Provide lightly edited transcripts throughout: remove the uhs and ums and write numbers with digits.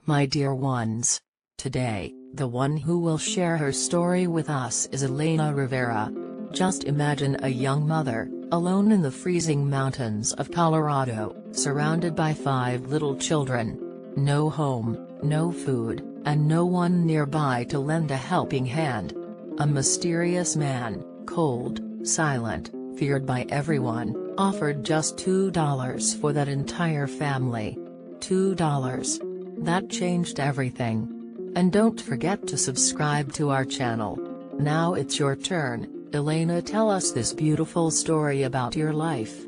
My dear ones, today, the one who will share her story with us is Elena Rivera. Just imagine a young mother, alone in the freezing mountains of Colorado, surrounded by 5 little children. No home, no food, and no one nearby to lend a helping hand. A mysterious man, cold, silent, feared by everyone, offered just $2 for that entire family. $2. That changed everything. And don't forget to subscribe to our channel. Now it's your turn, Elena, tell us this beautiful story about your life.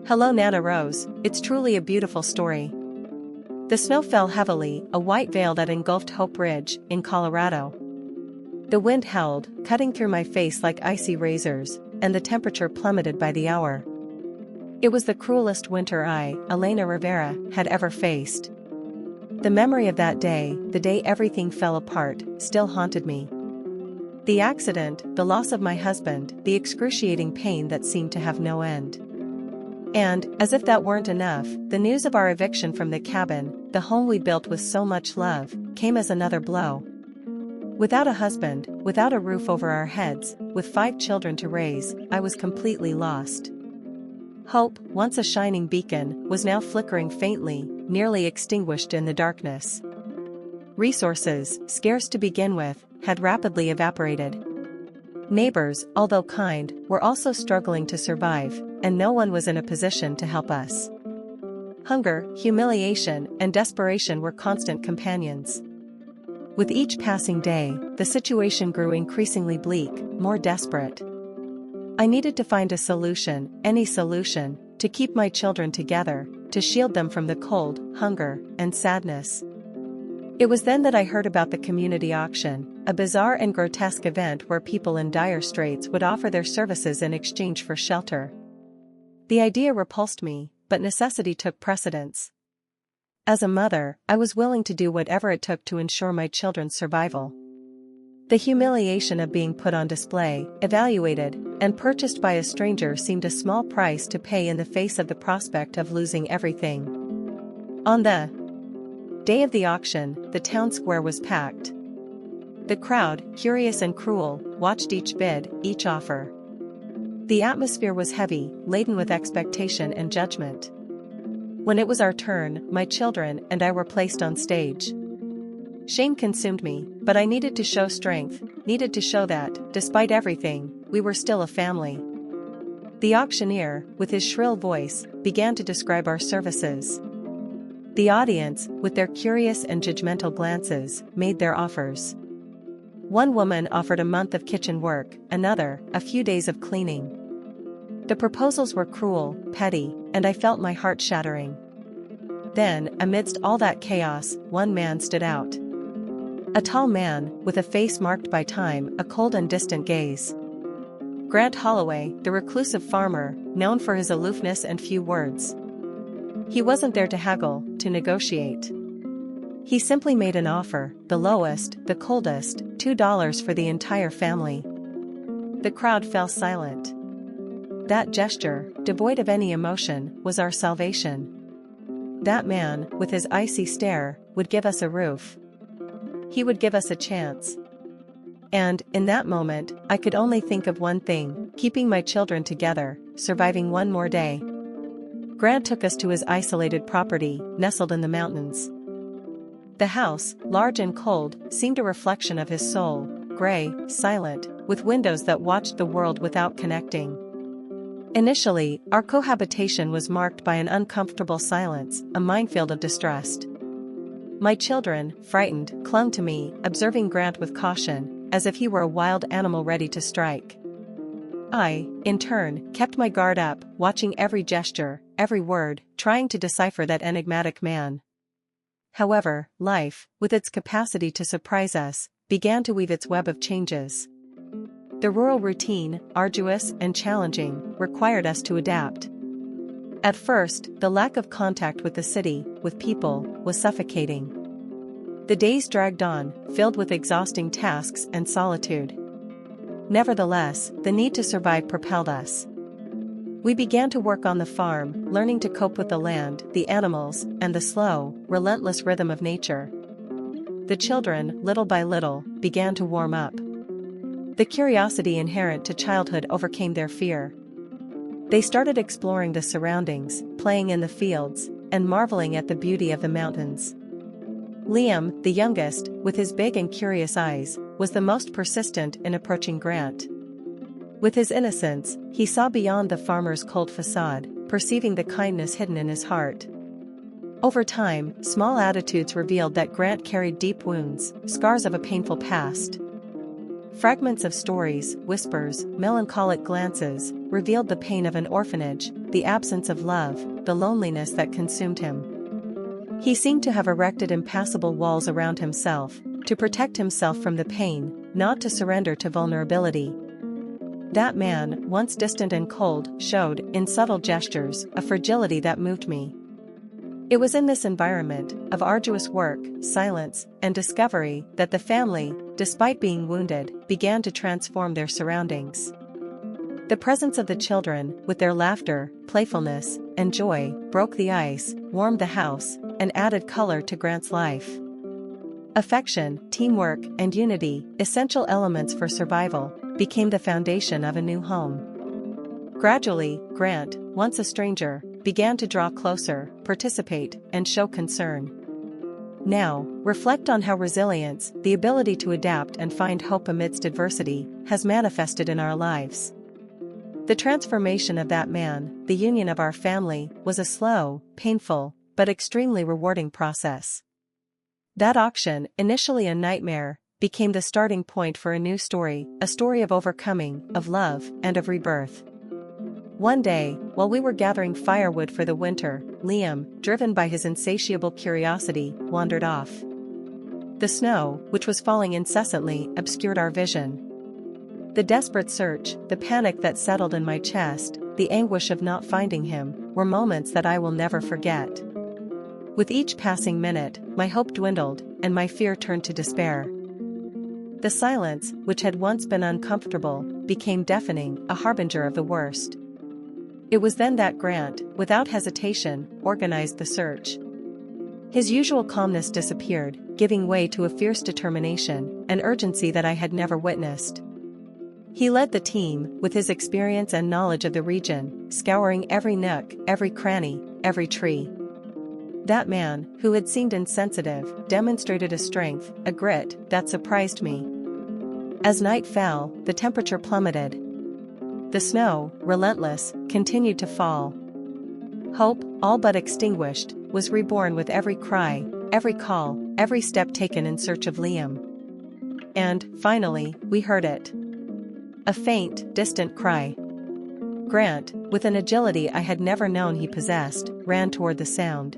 Hello Nana Rose, it's truly a beautiful story. The snow fell heavily, a white veil that engulfed Hope Ridge, in Colorado. The wind howled, cutting through my face like icy razors, and the temperature plummeted by the hour. It was the cruelest winter I, Elena Rivera, had ever faced. The memory of that day, the day everything fell apart, still haunted me. The accident, the loss of my husband, the excruciating pain that seemed to have no end. And, as if that weren't enough, the news of our eviction from the cabin, the home we built with so much love, came as another blow. Without a husband, without a roof over our heads, with 5 children to raise, I was completely lost. Hope, once a shining beacon, was now flickering faintly, nearly extinguished in the darkness. Resources, scarce to begin with, had rapidly evaporated. Neighbors, although kind, were also struggling to survive, and no one was in a position to help us. Hunger, humiliation, and desperation were constant companions. With each passing day, the situation grew increasingly bleak, more desperate. I needed to find a solution, any solution, to keep my children together, to shield them from the cold, hunger, and sadness. It was then that I heard about the community auction, a bizarre and grotesque event where people in dire straits would offer their services in exchange for shelter. The idea repulsed me, but necessity took precedence. As a mother, I was willing to do whatever it took to ensure my children's survival. The humiliation of being put on display, evaluated, and purchased by a stranger seemed a small price to pay in the face of the prospect of losing everything. On the day of the auction, the town square was packed. The crowd, curious and cruel, watched each bid, each offer. The atmosphere was heavy, laden with expectation and judgment. When it was our turn, my children and I were placed on stage. Shame consumed me, but I needed to show strength, needed to show that, despite everything, we were still a family. The auctioneer, with his shrill voice, began to describe our services. The audience, with their curious and judgmental glances, made their offers. One woman offered a month of kitchen work, another, a few days of cleaning. The proposals were cruel, petty, and I felt my heart shattering. Then, amidst all that chaos, one man stood out. A tall man, with a face marked by time, a cold and distant gaze. Grant Holloway, the reclusive farmer, known for his aloofness and few words. He wasn't there to haggle, to negotiate. He simply made an offer, the lowest, the coldest, $2 for the entire family. The crowd fell silent. That gesture, devoid of any emotion, was our salvation. That man, with his icy stare, would give us a roof. He would give us a chance. And, in that moment, I could only think of one thing, keeping my children together, surviving one more day. Grant took us to his isolated property, nestled in the mountains. The house, large and cold, seemed a reflection of his soul, gray, silent, with windows that watched the world without connecting. Initially, our cohabitation was marked by an uncomfortable silence, a minefield of distrust. My children, frightened, clung to me, observing Grant with caution, as if he were a wild animal ready to strike. I, in turn, kept my guard up, watching every gesture, every word, trying to decipher that enigmatic man. However, life, with its capacity to surprise us, began to weave its web of changes. The rural routine, arduous and challenging, required us to adapt. At first, the lack of contact with the city, with people, was suffocating. The days dragged on, filled with exhausting tasks and solitude. Nevertheless, the need to survive propelled us. We began to work on the farm, learning to cope with the land, the animals, and the slow, relentless rhythm of nature. The children, little by little, began to warm up. The curiosity inherent to childhood overcame their fear. They started exploring the surroundings, playing in the fields, and marveling at the beauty of the mountains. Liam, the youngest, with his big and curious eyes, was the most persistent in approaching Grant. With his innocence, he saw beyond the farmer's cold facade, perceiving the kindness hidden in his heart. Over time, small attitudes revealed that Grant carried deep wounds, scars of a painful past. Fragments of stories, whispers, melancholic glances, revealed the pain of an orphanage, the absence of love, the loneliness that consumed him. He seemed to have erected impassable walls around himself, to protect himself from the pain, not to surrender to vulnerability. That man, once distant and cold, showed, in subtle gestures, a fragility that moved me. It was in this environment, of arduous work, silence, and discovery, that the family, despite being wounded, began to transform their surroundings. The presence of the children, with their laughter, playfulness, and joy, broke the ice, warmed the house, and added color to Grant's life. Affection, teamwork, and unity, essential elements for survival, became the foundation of a new home. Gradually, Grant, once a stranger, began to draw closer, participate, and show concern. Now, reflect on how resilience, the ability to adapt and find hope amidst adversity, has manifested in our lives. The transformation of that man, the union of our family, was a slow, painful, but extremely rewarding process. That auction, initially a nightmare, became the starting point for a new story, a story of overcoming, of love, and of rebirth. One day, while we were gathering firewood for the winter, Liam, driven by his insatiable curiosity, wandered off. The snow, which was falling incessantly, obscured our vision. The desperate search, the panic that settled in my chest, the anguish of not finding him, were moments that I will never forget. With each passing minute, my hope dwindled, and my fear turned to despair. The silence, which had once been uncomfortable, became deafening, a harbinger of the worst. It was then that Grant, without hesitation, organized the search. His usual calmness disappeared, giving way to a fierce determination, an urgency that I had never witnessed. He led the team, with his experience and knowledge of the region, scouring every nook, every cranny, every tree. That man, who had seemed insensitive, demonstrated a strength, a grit, that surprised me. As night fell, the temperature plummeted. The snow, relentless, continued to fall. Hope, all but extinguished, was reborn with every cry, every call, every step taken in search of Liam. And, finally, we heard it. A faint, distant cry. Grant, with an agility I had never known he possessed, ran toward the sound.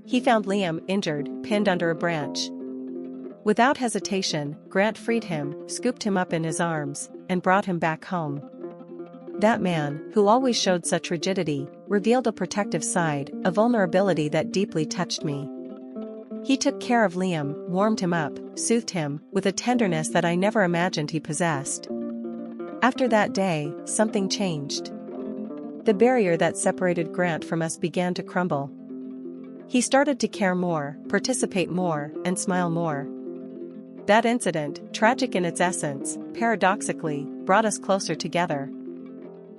He found Liam injured, pinned under a branch. Without hesitation, Grant freed him, scooped him up in his arms, and brought him back home. That man, who always showed such rigidity, revealed a protective side, a vulnerability that deeply touched me. He took care of Liam, warmed him up, soothed him, with a tenderness that I never imagined he possessed. After that day, something changed. The barrier that separated Grant from us began to crumble. He started to care more, participate more, and smile more. That incident, tragic in its essence, paradoxically, brought us closer together.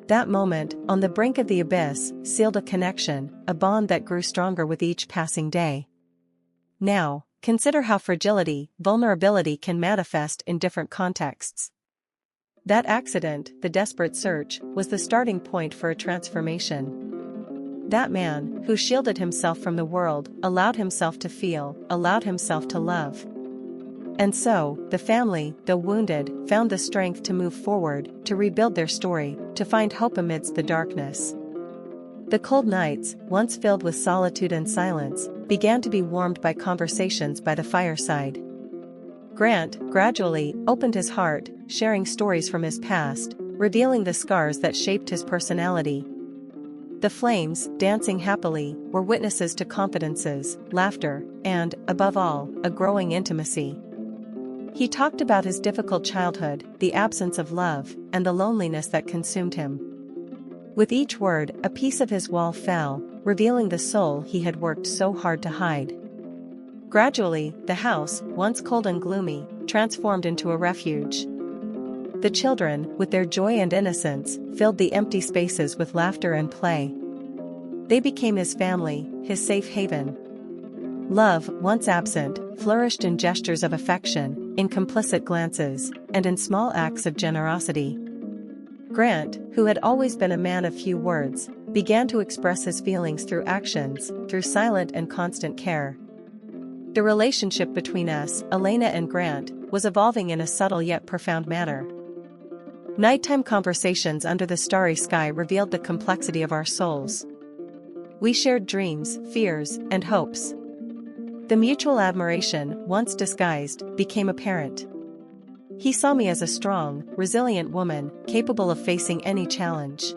That moment, on the brink of the abyss, sealed a connection, a bond that grew stronger with each passing day. Now, consider how fragility, vulnerability can manifest in different contexts. That accident, the desperate search, was the starting point for a transformation. That man, who shielded himself from the world, allowed himself to feel, allowed himself to love. And so, the family, though wounded, found the strength to move forward, to rebuild their story, to find hope amidst the darkness. The cold nights, once filled with solitude and silence, began to be warmed by conversations by the fireside. Grant, gradually, opened his heart, sharing stories from his past, revealing the scars that shaped his personality. The flames, dancing happily, were witnesses to confidences, laughter, and, above all, a growing intimacy. He talked about his difficult childhood, the absence of love, and the loneliness that consumed him. With each word, a piece of his wall fell, revealing the soul he had worked so hard to hide. Gradually, the house, once cold and gloomy, transformed into a refuge. The children, with their joy and innocence, filled the empty spaces with laughter and play. They became his family, his safe haven. Love, once absent, flourished in gestures of affection, in complicit glances, and in small acts of generosity. Grant, who had always been a man of few words, began to express his feelings through actions, through silent and constant care. The relationship between us, Elena and Grant, was evolving in a subtle yet profound manner. Nighttime conversations under the starry sky revealed the complexity of our souls. We shared dreams, fears, and hopes. The mutual admiration, once disguised, became apparent. He saw me as a strong, resilient woman, capable of facing any challenge.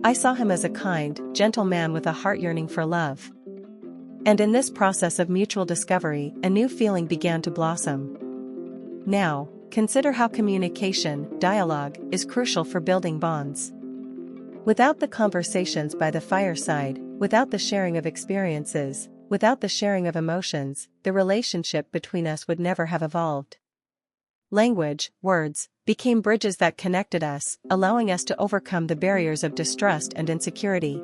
I saw him as a kind, gentle man with a heart yearning for love. And in this process of mutual discovery, a new feeling began to blossom. Now, consider how communication, dialogue, is crucial for building bonds. Without the conversations by the fireside, without the sharing of experiences, without the sharing of emotions, the relationship between us would never have evolved. Language, words, became bridges that connected us, allowing us to overcome the barriers of distrust and insecurity.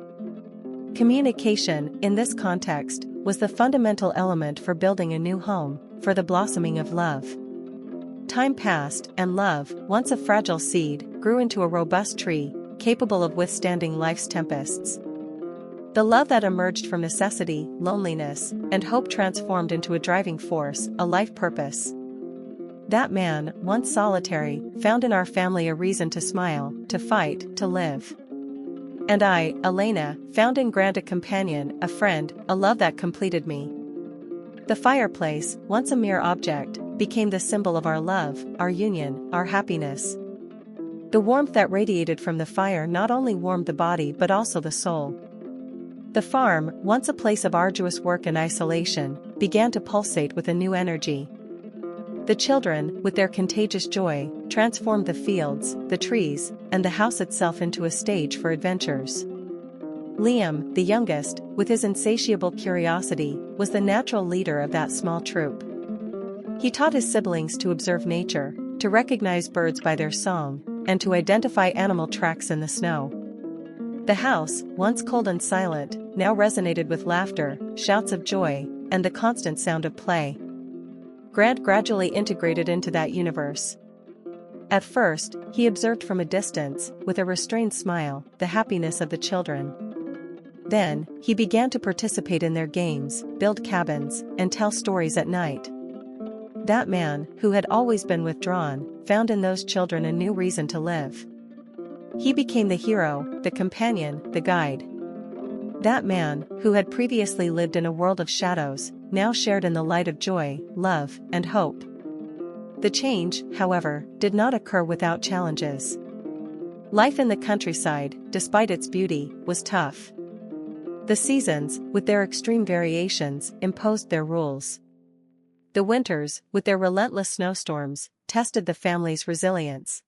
Communication, in this context, was the fundamental element for building a new home, for the blossoming of love. Time passed, and love, once a fragile seed, grew into a robust tree, capable of withstanding life's tempests. The love that emerged from necessity, loneliness, and hope transformed into a driving force, a life purpose. That man, once solitary, found in our family a reason to smile, to fight, to live. And I, Elena, found in Grant a companion, a friend, a love that completed me. The fireplace, once a mere object, became the symbol of our love, our union, our happiness. The warmth that radiated from the fire not only warmed the body but also the soul. The farm, once a place of arduous work and isolation, began to pulsate with a new energy. The children, with their contagious joy, transformed the fields, the trees, and the house itself into a stage for adventures. Liam, the youngest, with his insatiable curiosity, was the natural leader of that small troop. He taught his siblings to observe nature, to recognize birds by their song, and to identify animal tracks in the snow. The house, once cold and silent, now resonated with laughter, shouts of joy, and the constant sound of play. Grant gradually integrated into that universe. At first, he observed from a distance, with a restrained smile, the happiness of the children. Then, he began to participate in their games, build cabins, and tell stories at night. That man, who had always been withdrawn, found in those children a new reason to live. He became the hero, the companion, the guide. That man, who had previously lived in a world of shadows, now shared in the light of joy, love, and hope. The change, however, did not occur without challenges. Life in the countryside, despite its beauty, was tough. The seasons, with their extreme variations, imposed their rules. The winters, with their relentless snowstorms, tested the family's resilience.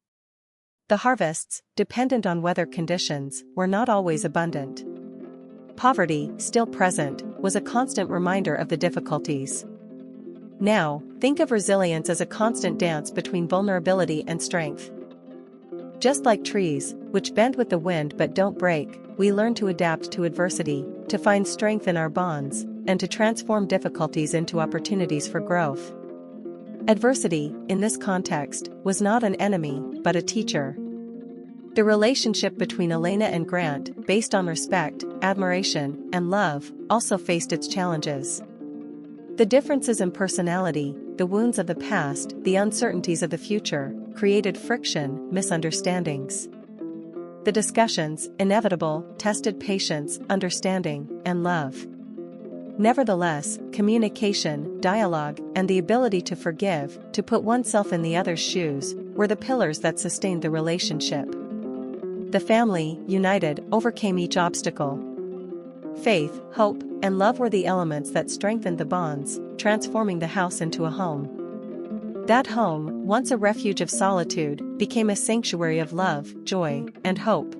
The harvests, dependent on weather conditions, were not always abundant. Poverty, still present, was a constant reminder of the difficulties. Now, think of resilience as a constant dance between vulnerability and strength. Just like trees, which bend with the wind but don't break, we learn to adapt to adversity, to find strength in our bonds, and to transform difficulties into opportunities for growth. Adversity, in this context, was not an enemy, but a teacher. The relationship between Elena and Grant, based on respect, admiration, and love, also faced its challenges. The differences in personality, the wounds of the past, the uncertainties of the future, created friction, misunderstandings. The discussions, inevitable, tested patience, understanding, and love. Nevertheless, communication, dialogue, and the ability to forgive, to put oneself in the other's shoes, were the pillars that sustained the relationship. The family, united, overcame each obstacle. Faith, hope, and love were the elements that strengthened the bonds, transforming the house into a home. That home, once a refuge of solitude, became a sanctuary of love, joy, and hope.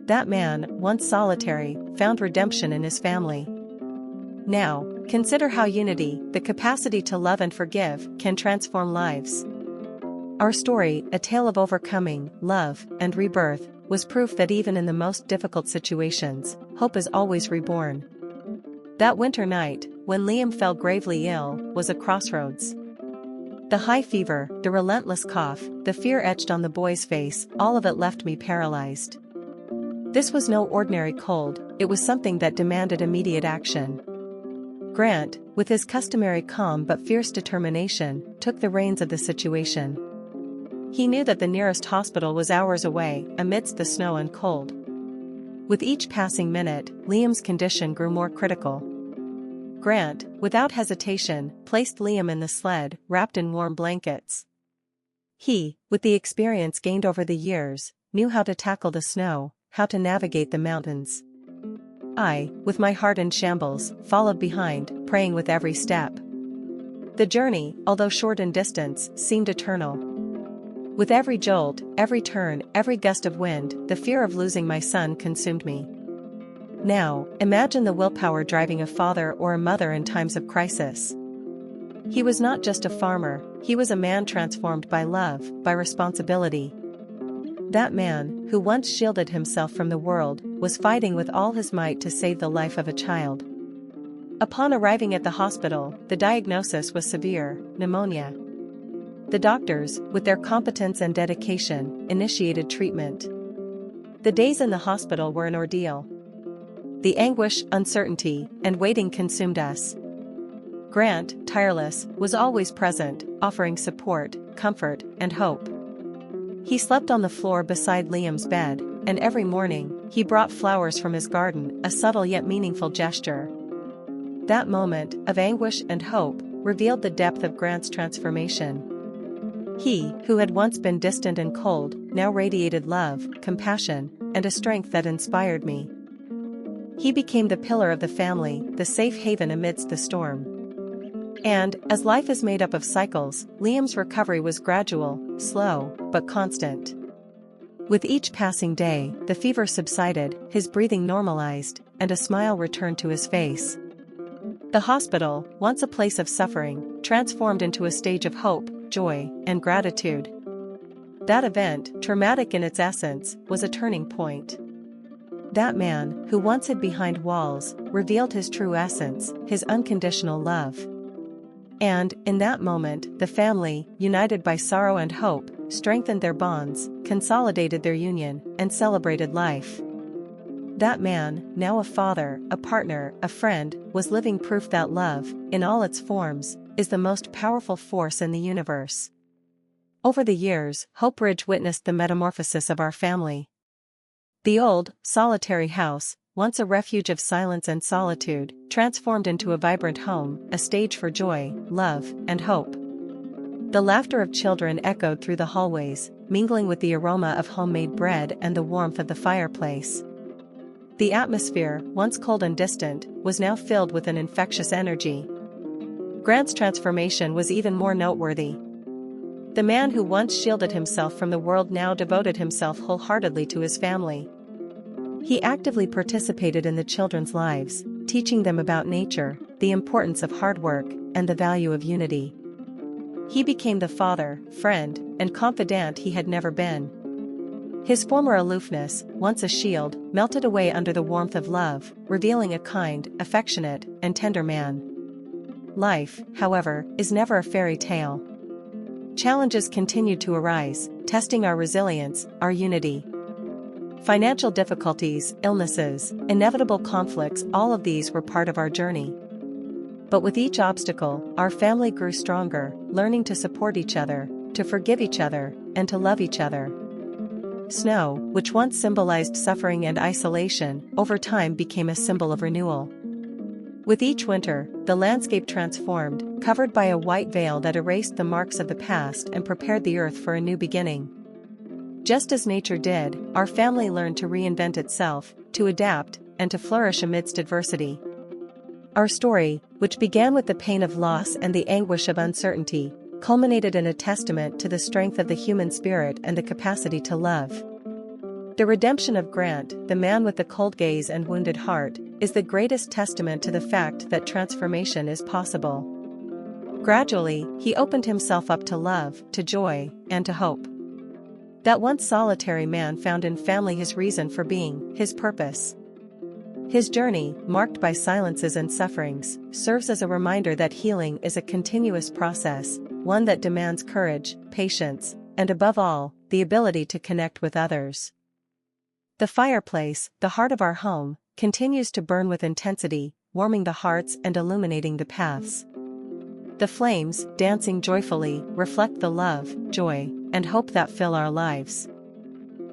That man, once solitary, found redemption in his family. Now, consider how unity, the capacity to love and forgive, can transform lives. Our story, a tale of overcoming, love, and rebirth, was proof that even in the most difficult situations, hope is always reborn. That winter night, when Liam fell gravely ill, was a crossroads. The high fever, the relentless cough, the fear etched on the boy's face, all of it left me paralyzed. This was no ordinary cold, it was something that demanded immediate action. Grant, with his customary calm but fierce determination, took the reins of the situation. He knew that the nearest hospital was hours away, amidst the snow and cold. With each passing minute, Liam's condition grew more critical. Grant, without hesitation, placed Liam in the sled, wrapped in warm blankets. He, with the experience gained over the years, knew how to tackle the snow, how to navigate the mountains. I, with my heart in shambles, followed behind, praying with every step. The journey, although short in distance, seemed eternal. With every jolt, every turn, every gust of wind, the fear of losing my son consumed me. Now, imagine the willpower driving a father or a mother in times of crisis. He was not just a farmer, he was a man transformed by love, by responsibility. That man, who once shielded himself from the world, was fighting with all his might to save the life of a child. Upon arriving at the hospital, the diagnosis was severe, pneumonia. The doctors, with their competence and dedication, initiated treatment. The days in the hospital were an ordeal. The anguish, uncertainty, and waiting consumed us. Grant, tireless, was always present, offering support, comfort, and hope. He slept on the floor beside Liam's bed, and every morning, he brought flowers from his garden, a subtle yet meaningful gesture. That moment, of anguish and hope, revealed the depth of Grant's transformation. He, who had once been distant and cold, now radiated love, compassion, and a strength that inspired me. He became the pillar of the family, the safe haven amidst the storm. And, as life is made up of cycles, Liam's recovery was gradual, slow, but constant. With each passing day, the fever subsided, his breathing normalized, and a smile returned to his face. The hospital, once a place of suffering, transformed into a stage of hope, joy, and gratitude. That event, traumatic in its essence, was a turning point. That man, who once hid behind walls, revealed his true essence, his unconditional love. And, in that moment, the family, united by sorrow and hope, strengthened their bonds, consolidated their union, and celebrated life. That man, now a father, a partner, a friend, was living proof that love, in all its forms, is the most powerful force in the universe. Over the years, Hope Ridge witnessed the metamorphosis of our family. The old, solitary house, once a refuge of silence and solitude, transformed into a vibrant home, a stage for joy, love, and hope. The laughter of children echoed through the hallways, mingling with the aroma of homemade bread and the warmth of the fireplace. The atmosphere, once cold and distant, was now filled with an infectious energy. Grant's transformation was even more noteworthy. The man who once shielded himself from the world now devoted himself wholeheartedly to his family. He actively participated in the children's lives, teaching them about nature, the importance of hard work, and the value of unity. He became the father, friend, and confidant he had never been. His former aloofness, once a shield, melted away under the warmth of love, revealing a kind, affectionate, and tender man. Life, however, is never a fairy tale. Challenges continued to arise, testing our resilience, our unity. Financial difficulties, illnesses, inevitable conflicts, all of these were part of our journey. But with each obstacle, our family grew stronger, learning to support each other, to forgive each other, and to love each other. Snow, which once symbolized suffering and isolation, over time became a symbol of renewal. With each winter, the landscape transformed, covered by a white veil that erased the marks of the past and prepared the earth for a new beginning. Just as nature did, our family learned to reinvent itself, to adapt, and to flourish amidst adversity. Our story, which began with the pain of loss and the anguish of uncertainty, culminated in a testament to the strength of the human spirit and the capacity to love. The redemption of Grant, the man with the cold gaze and wounded heart, is the greatest testament to the fact that transformation is possible. Gradually, he opened himself up to love, to joy, and to hope. That once solitary man found in family his reason for being, his purpose. His journey, marked by silences and sufferings, serves as a reminder that healing is a continuous process, one that demands courage, patience, and above all, the ability to connect with others. The fireplace, the heart of our home, continues to burn with intensity, warming the hearts and illuminating the paths. The flames, dancing joyfully, reflect the love, joy, and hope that fill our lives.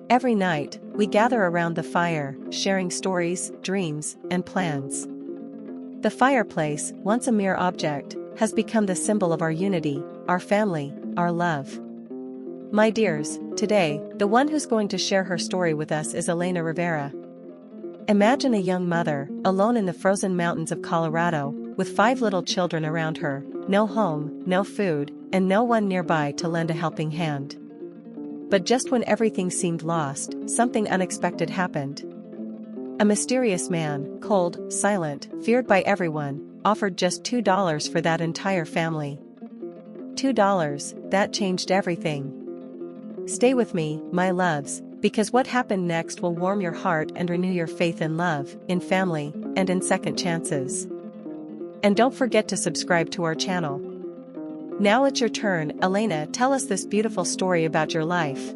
Every night, we gather around the fire, sharing stories, dreams, and plans. The fireplace, once a mere object, has become the symbol of our unity, our family, our love. My dears, today, the one who's going to share her story with us is Elena Rivera. Imagine a young mother, alone in the frozen mountains of Colorado, with 5 little children around her, no home, no food, and no one nearby to lend a helping hand. But just when everything seemed lost, something unexpected happened. A mysterious man, cold, silent, feared by everyone, offered just $2 for that entire family. $2, that changed everything. Stay with me, my loves, because what happened next will warm your heart and renew your faith in love, in family, and in second chances. And don't forget to subscribe to our channel. Now it's your turn, Elena, tell us this beautiful story about your life.